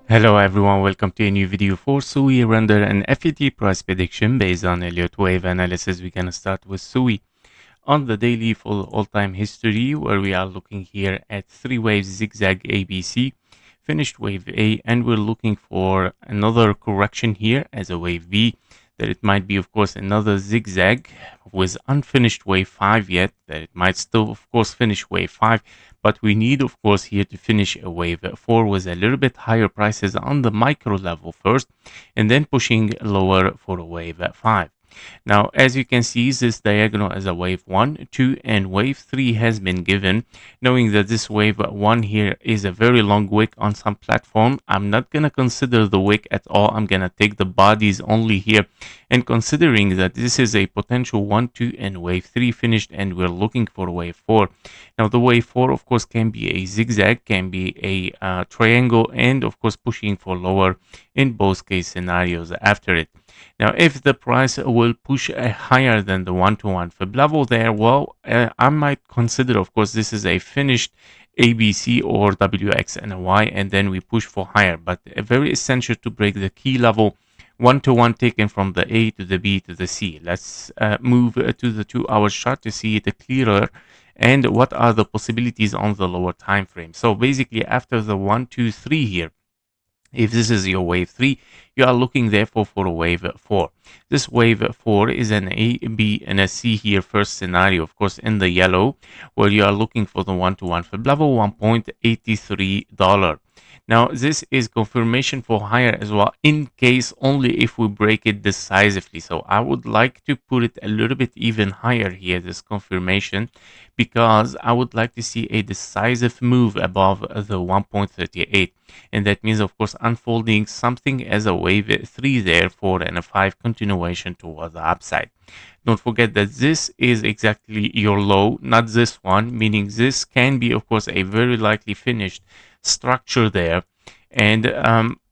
Hello everyone, welcome to a new video for SUI render and FET price prediction based on Elliott Wave analysis. We're gonna start with SUI on the daily full all-time history, where we are looking here at 3 waves zigzag ABC, finished wave A, and we're looking for another correction here as a wave B, that it might be of course another zigzag with unfinished wave 5 yet, that it might still of course finish wave 5, but we need of course here to finish a wave 4 with a little bit higher prices on the micro level first, and then pushing lower for a wave 5. Now, as you can see, this diagonal as a wave 1, 2, and wave 3 has been given. Knowing that this wave 1 here is a very long wick on some platform, I'm not going to consider the wick at all. I'm going to take the bodies only here. And considering that this is a potential 1, 2, and wave 3 finished, and we're looking for wave 4. Now, the wave 4, of course, can be a zigzag, can be a triangle, and of course, pushing for lower in both case scenarios after it. Now, if the price will push higher than the 1-to-1 fib level there, well, I might consider, of course, this is a finished ABC or WX and a Y, and then we push for higher. But very essential to break the key level 1-to-1 taken from the A to the B to the C. Let's move to the 2-hour chart to see it clearer and what are the possibilities on the lower time frame. So basically, after the 1, 2, 3 here, if this is your wave 3, you are looking therefore for a wave 4. This wave 4 is an A, B, and a C here first scenario, of course, in the yellow, where you are looking for the 1-to-1 fib level, $1.83. Now, this is confirmation for higher as well, in case only if we break it decisively. So I would like to put it a little bit even higher here, this confirmation, because I would like to see a decisive move above the 1.38. And that means, of course, unfolding something as a wave 3 there, 4 and a 5 continuation toward the upside. Don't forget that this is exactly your low, not this one, meaning this can be, of course, a very likely finished structure there. And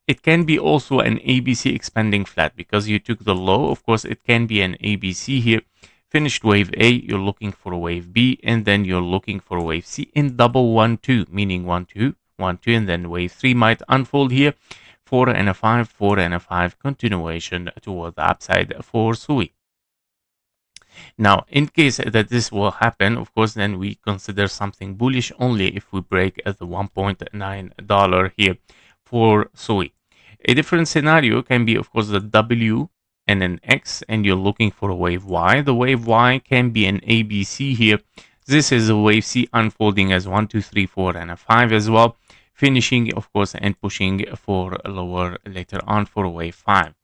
it can be also an ABC expanding flat, because you took the low. Of course, it can be an ABC here. Finished wave A, you're looking for a wave B, and then you're looking for a wave C in double 1, 2, meaning 1, 2, 1, 2, and then wave 3 might unfold here. 4 and a 5, 4 and a 5 continuation toward the upside for SUI. Now, in case that this will happen, of course, then we consider something bullish only if we break at the $1.9 here for SUI. A different scenario can be, of course, the W and an X, and you're looking for a wave Y. The wave Y can be an ABC here. This is a wave C unfolding as 1, 2, 3, 4, and a 5 as well, finishing, of course, and pushing for a lower later on for a wave 5.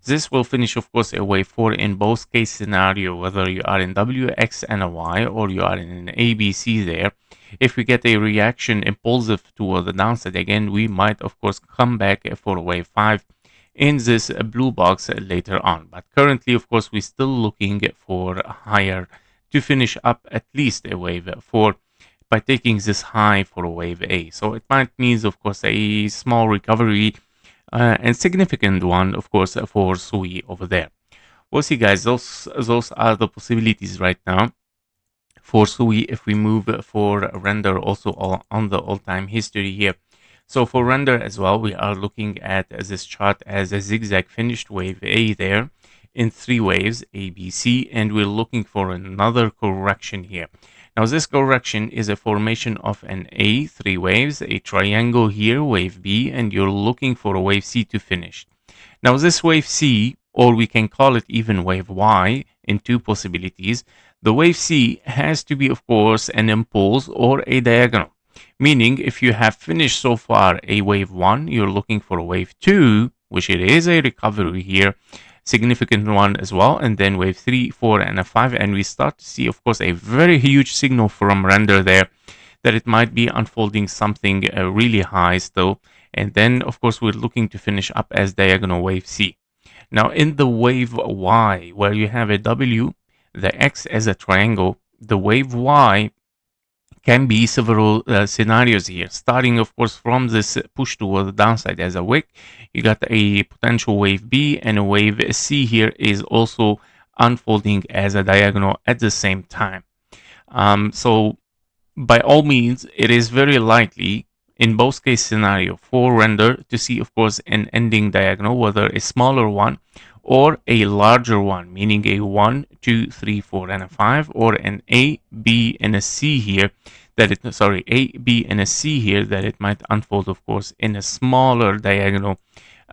This will finish, of course, a wave 4 in both case scenario, whether you are in WX and a Y or you are in an ABC there. If we get a reaction impulsive toward the downside again, we might, of course, come back for a wave 5 in this blue box later on. But currently, of course, we're still looking for higher to finish up at least a wave 4 by taking this high for a wave A. So it might mean, of course, a small recovery and significant one, of course, for SUI over there. We'll see, guys. Those are the possibilities right now for SUI if we move for render also on the all-time history here. So for render as well, we are looking at this chart as a zigzag finished wave A there in 3 waves, A, B, C, and we're looking for another correction here. Now, this correction is a formation of an A, 3 waves, a triangle here, wave B, and you're looking for a wave C to finish. Now, this wave C, or we can call it even wave Y, in 2 possibilities. The wave C has to be, of course, an impulse or a diagonal. Meaning, if you have finished so far a wave 1, you're looking for a wave 2, which it is a recovery here, significant one as well, and then wave 3, 4, and a 5, and we start to see, of course, a very huge signal from render there that it might be unfolding something really high still, and then, of course, we're looking to finish up as diagonal wave C. Now, in the wave Y, where you have a W, the X as a triangle, the wave Y can be several scenarios here, starting, of course, from this push toward the downside as a wick. You got a potential wave B, and a wave C here is also unfolding as a diagonal at the same time. So by all means, it is very likely in both case scenario for render to see, of course, an ending diagonal, whether a smaller one or a larger one, meaning a 1, 2, 3, 4, and a 5, or an A, B, and a C here. A, B, and a C here that it might unfold, of course, in a smaller diagonal.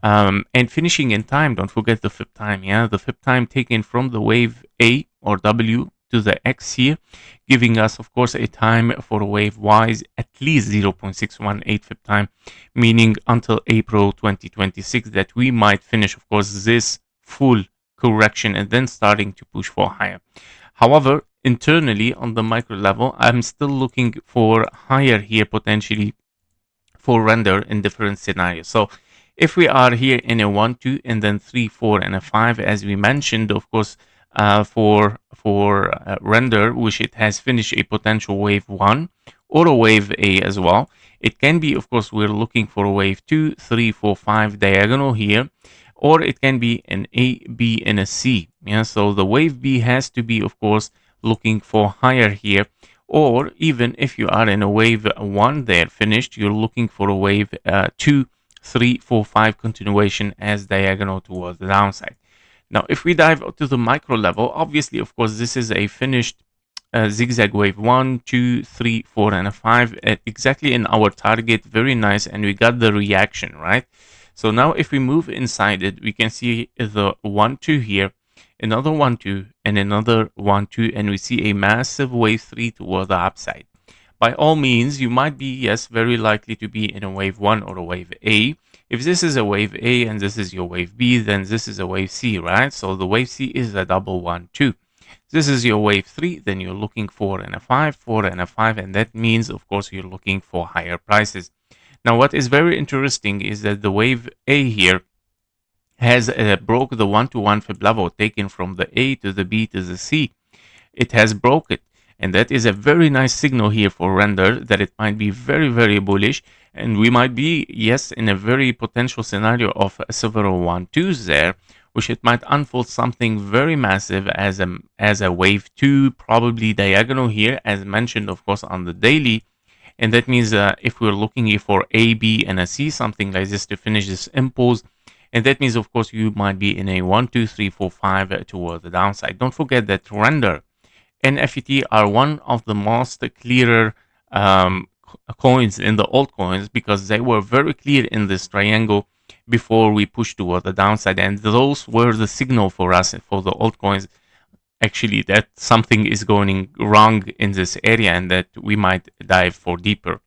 And finishing in time, don't forget the FIP time, yeah? The FIP time taken from the wave A or W to the X here, giving us, of course, a time for wave Y's at least 0.618 FIP time, meaning until April 2026 that we might finish, of course, this full correction and then starting to push for higher. However, internally on the micro level, I'm still looking for higher here potentially for render in different scenarios. So if we are here in a 1, 2, and then 3, 4, and a 5, as we mentioned, of course, for render, which it has finished a potential wave 1 or a wave A as well. It can be, of course, we're looking for a wave 2, 3, 4, 5 diagonal here, or it can be an A, B, and a C. Yeah, so the wave B has to be, of course, looking for higher here, or even if you are in a wave 1 there finished, you're looking for a wave 2, 3, 4, 5 continuation as diagonal towards the downside. Now, if we dive to the micro level, obviously, of course, this is a finished zigzag wave 1, 2, 3, 4, and a 5, exactly in our target. Very nice, and we got the reaction, right? So now if we move inside it, we can see the 1, 2 here, another 1, 2, and another 1, 2, and we see a massive wave 3 toward the upside. By all means, you might be, yes, very likely to be in a wave 1 or a wave A. If this is a wave A and this is your wave B, then this is a wave C, right? So the wave C is a double 1, 2. This is your wave 3, then you're looking 4 and a 5, 4 and a 5, and that means, of course, you're looking for higher prices. Now, what is very interesting is that the wave A here has broke the 1-to-1 fib level taken from the A to the B to the C. It has broke it. And that is a very nice signal here for render that it might be very, very bullish. And we might be, yes, in a very potential scenario of several 1-2s there, which it might unfold something very massive as a wave 2, probably diagonal here, as mentioned, of course, on the daily. And that means if we're looking here for A, B, and a C, something like this to finish this impulse. And that means, of course, you might be in a 1, 2, 3, 4, 5 toward the downside. Don't forget that render and FET are one of the most clearer coins in the altcoins because they were very clear in this triangle before we pushed toward the downside. And those were the signal for us, for the altcoins, actually, that something is going wrong in this area and that we might dive for deeper.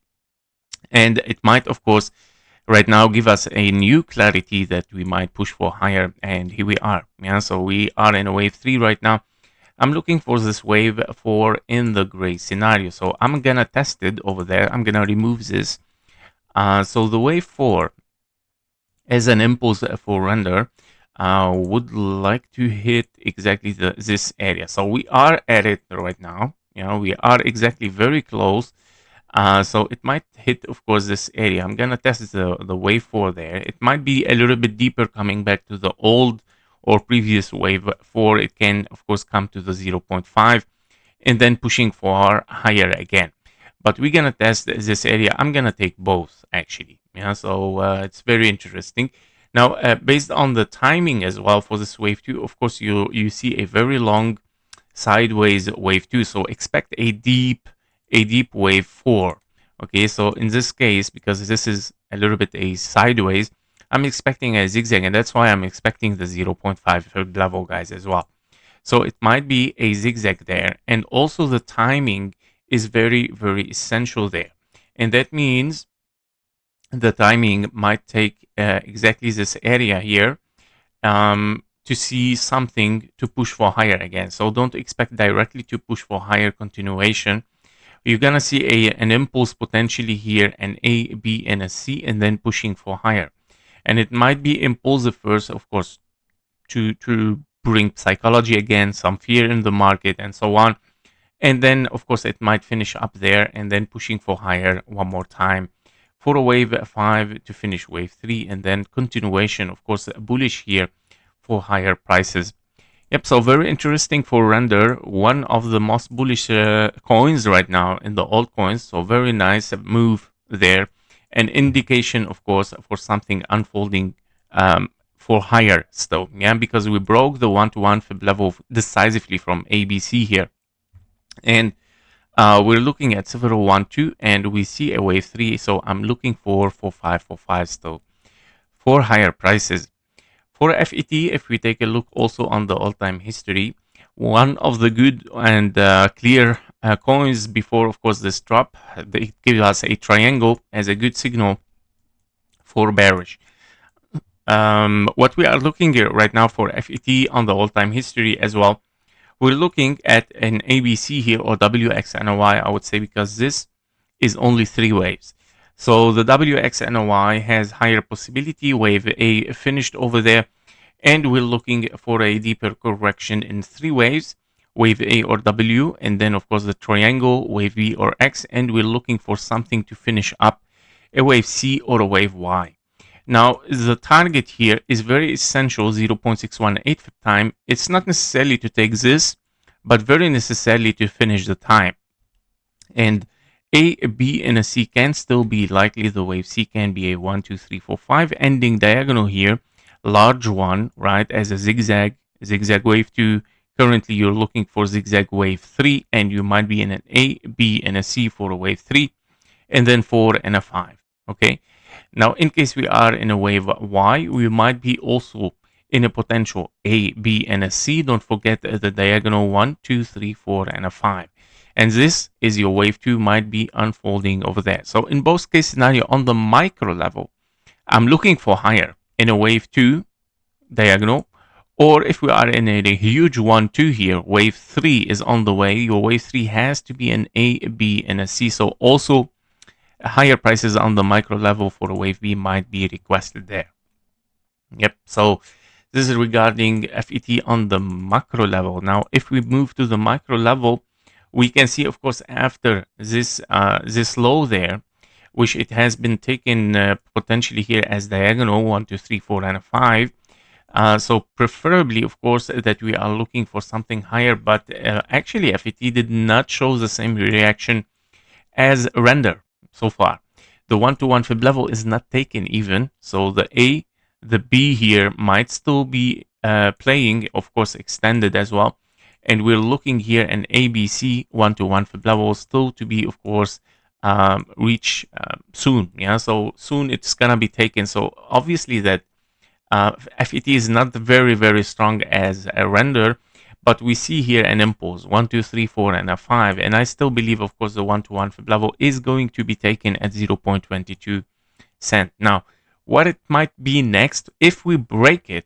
And it might, of course, right now give us a new clarity that we might push for higher. And here we are. Yeah, so we are in a wave 3 right now. I'm looking for this wave 4 in the gray scenario. So I'm going to test it over there. I'm going to remove this. So the wave 4 as an impulse for render would like to hit exactly this area. So we are at it right now. You know, we are exactly very close. So it might hit, of course, this area. I'm going to test the wave 4 there. It might be a little bit deeper coming back to the old or previous wave 4. It can, of course, come to the 0.5 and then pushing for higher again. But we're going to test this area. I'm going to take both, actually. Yeah, so it's very interesting. Now, based on the timing as well for this wave 2, of course, you see a very long sideways wave 2. So expect a deep wave 4. Okay, so in this case, because this is a little bit a sideways, I'm expecting a zigzag, and that's why I'm expecting the 0.5 third level, guys, as well. So it might be a zigzag there, and also the timing is very, very essential there. And that means the timing might take exactly this area here to see something to push for higher again. So don't expect directly to push for higher continuation. You're going to see an impulse potentially here, an A, B, and a C, and then pushing for higher. And it might be impulsive first, of course, to bring psychology again, some fear in the market, and so on. And then, of course, it might finish up there and then pushing for higher one more time for a wave 5 to finish wave 3, and then continuation, of course, bullish here for higher prices. Yep, so very interesting for render. One of the most bullish coins right now in the altcoins. So very nice move there. An indication, of course, for something unfolding for higher still. Yeah, because we broke the one-to-one fib level decisively from ABC here. And we're looking at 012 and we see a wave 3. So I'm looking for 4545 still for higher prices. For FET, if we take a look also on the all-time history, one of the good and clear coins before, of course, this drop, it gives us a triangle as a good signal for bearish. What we are looking at right now for FET on the all-time history as well, we're looking at an ABC here or WXNY, I would say, because this is only 3 waves. So the WXNY has higher possibility. Wave A finished over there, and we're looking for a deeper correction in 3 waves, wave A or W, and then of course the triangle, wave B or X, and we're looking for something to finish up, a wave C or a wave Y. Now the target here is very essential, 0.618 time. It's not necessarily to take this, but very necessarily to finish the time. And A, B, and a C can still be likely. The wave C can be a 1, 2, 3, 4, 5 ending diagonal here, large one, right, as a zigzag wave 2. Currently, you're looking for zigzag wave 3, and you might be in an A, B, and a C for a wave 3, and then 4 and a 5. Okay. Now, in case we are in a wave Y, we might be also in a potential A, B, and a C. Don't forget the diagonal 1, 2, 3, 4, and a 5. And this is your wave 2 might be unfolding over there. So in both case scenario on the micro level, I'm looking for higher in a wave 2 diagonal, or if we are in a huge 1, 2 here, wave 3 is on the way. Your wave 3 has to be an A, B, and a C. So also higher prices on the micro level for a wave B might be requested there. Yep, so this is regarding FET on the macro level. Now, if we move to the micro level, we can see, of course, after this this low there, which it has been taken potentially here as diagonal 1, 2, 3, 4, and a 5. So preferably, of course, that we are looking for something higher, but actually FET did not show the same reaction as render so far. The one-to-one fib level is not taken even, so the A, the B here might still be playing, of course, extended as well. And we're looking here an ABC one-to-one fib level still to be, of course, reach soon. Yeah, so soon it's gonna be taken. So obviously that FET is not very, very strong as a render, but we see here an impulse 1, 2, 3, 4, and a 5. And I still believe, of course, the one-to-one fib level is going to be taken at 0.22 cent. Now, what it might be next, if we break it,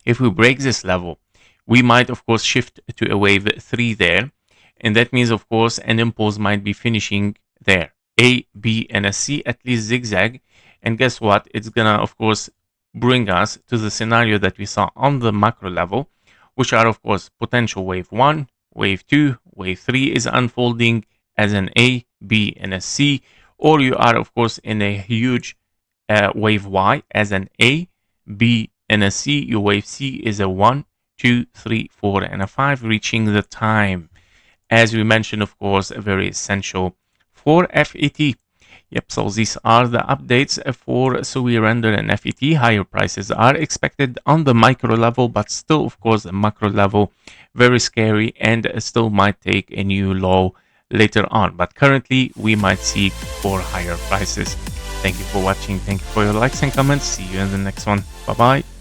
if we break this level, we might, of course, shift to a wave 3 there. And that means, of course, an impulse might be finishing there. A, B, and a C, at least zigzag. And guess what? It's going to, of course, bring us to the scenario that we saw on the macro level, which are, of course, potential wave 1, wave 2, wave 3 is unfolding as an A, B, and a C. Or you are, of course, in a huge wave Y as an A, B, and a C. Your wave C is a 1, 2, 3, 4, and a 5, reaching the time. As we mentioned, of course, very essential for FET. Yep, so these are the updates for SUI render and FET. Higher prices are expected on the micro level, but still, of course, the macro level, very scary and still might take a new low later on. But currently, we might seek for higher prices. Thank you for watching. Thank you for your likes and comments. See you in the next one. Bye-bye.